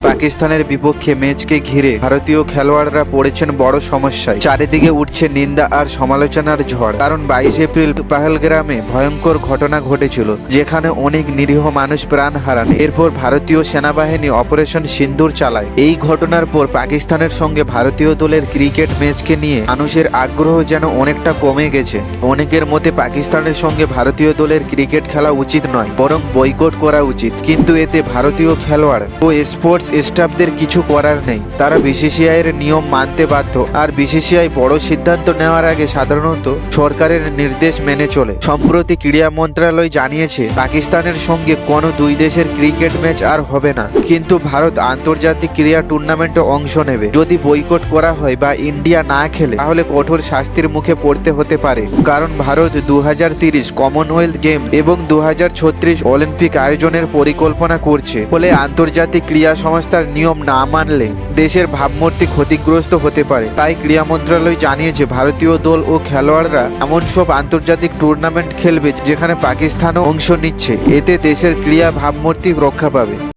পাকিস্তানের বিপক্ষে ম্যাচকে ঘিরে ভারতীয় খেলোয়াড়রা পড়েছেন বড় সমস্যায়। চারিদিকে উঠছে নিন্দা আর সমালোচনার ঝড়। কারণ 22 এপ্রিল পাহেলগ্রামে ভয়ঙ্কর ঘটনা ঘটেছিল, যেখানে অনেক নিরীহ মানুষ প্রাণ হারান। এরপর ভারতীয় সেনাবাহিনী অপারেশন সিন্দুর চালায়। এই ঘটনার পর পাকিস্তানের সঙ্গে ভারতীয় দলের ক্রিকেট ম্যাচকে নিয়ে মানুষের আগ্রহ যেন অনেকটা কমে গেছে। অনেকের মতে পাকিস্তানের সঙ্গে ভারতীয় দলের ক্রিকেট খেলা উচিত নয়, বরং বয়কট করা উচিত। কিন্তু এতে ভারতীয় খেলোয়াড় ও স্পোর্টস স্টাফদের কিছু করার নেই। তারা বিসিসিআই এর নিয়ম মানতে বাধ্য, আর বিসিসিআই বড় সিদ্ধান্ত নেওয়ার আগে সাধারণত সরকারের নির্দেশ মেনে চলে। সম্প্রতি ক্রীড়া মন্ত্রণালয় জানিয়েছে পাকিস্তানের সঙ্গে কোনো দুই দেশের ক্রিকেট ম্যাচ আর হবে না, কিন্তু ভারত আন্তর্জাতিক ক্রীড়া টুর্নামেন্টে অংশ নেবে। যদি বয়কট করা হয় বা ইন্ডিয়া না খেলে, তাহলে কঠোর শাস্তির মুখে পড়তে হতে পারে। কারণ ভারত 2030 কমনওয়েলথ গেমস এবং 2036 অলিম্পিক আয়োজনের পরিকল্পনা করছে। ফলে আন্তর্জাতিক ক্রীড়া সংস্থার নিয়ম না মানলে দেশের ভাবমূর্তি ক্ষতিগ্রস্ত হতে পারে। তাই ক্রীড়া মন্ত্রণালয় জানিয়েছে ভারতীয় দল ও খেলোয়াড়রা এমন সব আন্তর্জাতিক টুর্নামেন্ট খেলবে যেখানে পাকিস্তানও অংশ নিচ্ছে। এতে দেশের ক্রীড়া ভাবমূর্তি রক্ষা পাবে।